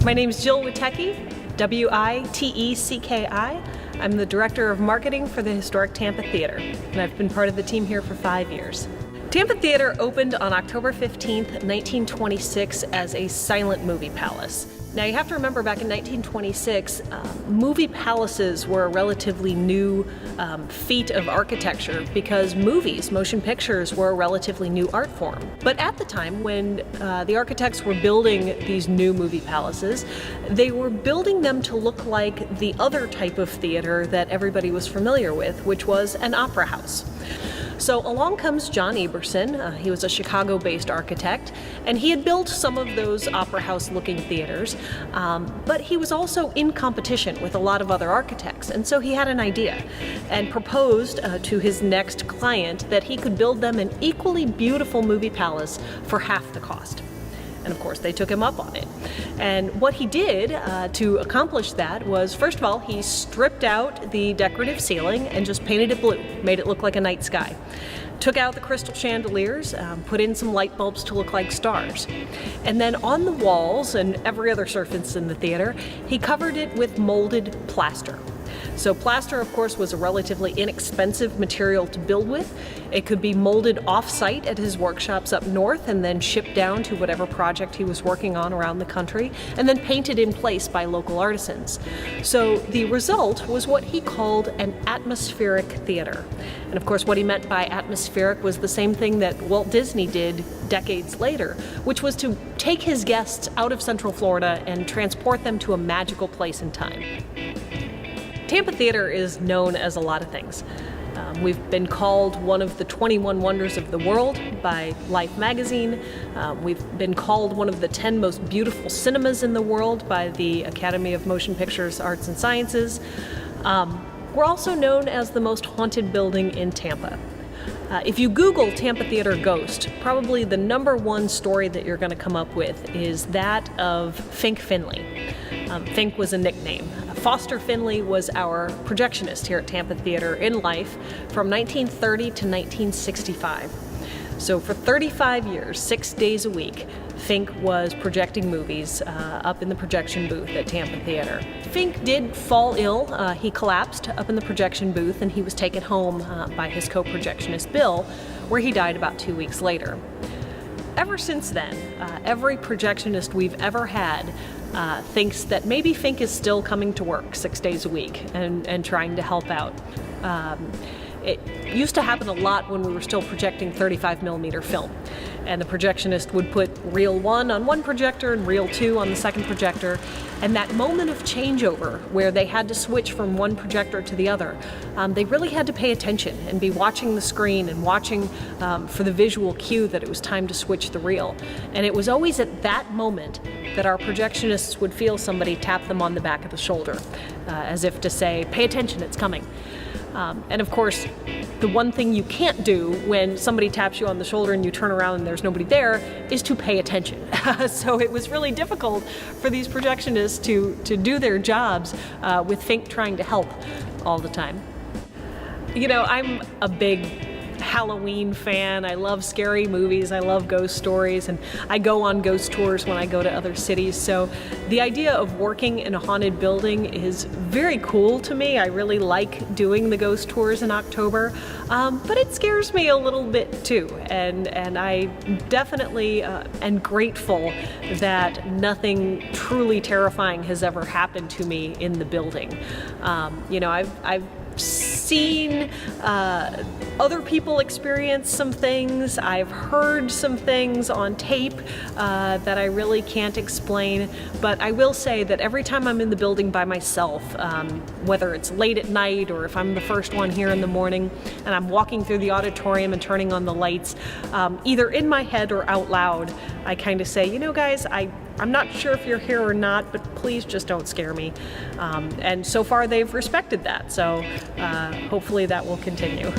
My name is Jill Witecki, W-I-T-E-C-K-I. I'm the Director of Marketing for the Historic Tampa Theater, and I've been part of the team here for 5 years. Tampa Theater opened on October 15th, 1926 as a silent movie palace. Now you have to remember, back in 1926, movie palaces were a relatively new feat of architecture because movies, motion pictures, were a relatively new art form. But at the time when the architects were building these new movie palaces, they were building them to look like the other type of theater that everybody was familiar with, which was an opera house. So along comes John Eberson. He was a Chicago-based architect, and he had built some of those opera house-looking theaters, but he was also in competition with a lot of other architects, and so he had an idea and proposed to his next client that he could build them an equally beautiful movie palace for half the cost. And of course, they took him up on it. And what he did to accomplish that was, first of all, he stripped out the decorative ceiling and just painted it blue, made it look like a night sky. Took out the crystal chandeliers, put in some light bulbs to look like stars. And then on the walls and every other surface in the theater, he covered it with molded plaster. So plaster, of course, was a relatively inexpensive material to build with. It could be molded off-site at his workshops up north and then shipped down to whatever project he was working on around the country, and then painted in place by local artisans. So the result was what he called an atmospheric theater. And of course, what he meant by atmospheric was the same thing that Walt Disney did decades later, which was to take his guests out of Central Florida and transport them to a magical place in time. Tampa Theater is known as a lot of things. We've been called one of the 21 wonders of the world by Life magazine. We've been called one of the 10 most beautiful cinemas in the world by the Academy of Motion Pictures, Arts and Sciences. We're also known as the most haunted building in Tampa. If you Google Tampa Theater ghost, probably the #1 story that you're going to come up with is that of Fink Finley. Fink was a nickname. Foster Finley was our projectionist here at Tampa Theater in life from 1930 to 1965. So for 35 years, 6 days a week, Fink was projecting movies up in the projection booth at Tampa Theater. Fink did fall ill. He collapsed up in the projection booth, and he was taken home by his co-projectionist Bill, where he died about 2 weeks later. Ever since then, every projectionist we've ever had thinks that maybe Fink is still coming to work 6 days a week and trying to help out. It used to happen a lot when we were still projecting 35mm film, and the projectionist would put reel 1 on one projector and reel 2 on the second projector, and that moment of changeover where they had to switch from one projector to the other, they really had to pay attention and be watching the screen and watching for the visual cue that it was time to switch the reel. And it was always at that moment that our projectionists would feel somebody tap them on the back of the shoulder, as if to say, "Pay attention, it's coming." And of course, the one thing you can't do when somebody taps you on the shoulder and you turn around and there's nobody there is to pay attention. So it was really difficult for these projectionists to do their jobs with Fink trying to help all the time. You know, I'm a big Halloween fan. I love scary movies. I love ghost stories, and I go on ghost tours when I go to other cities. So the idea of working in a haunted building is very cool to me. I really like doing the ghost tours in October, but it scares me a little bit too. And I definitely am grateful that nothing truly terrifying has ever happened to me in the building. You know, I've seen other people experience some things. I've heard some things on tape that I really can't explain, but I will say that every time I'm in the building by myself, whether it's late at night or if I'm the first one here in the morning and I'm walking through the auditorium and turning on the lights, either in my head or out loud, I kind of say, you know guys, I'm not sure if you're here or not, but please just don't scare me. And so far they've respected that, so hopefully that will continue.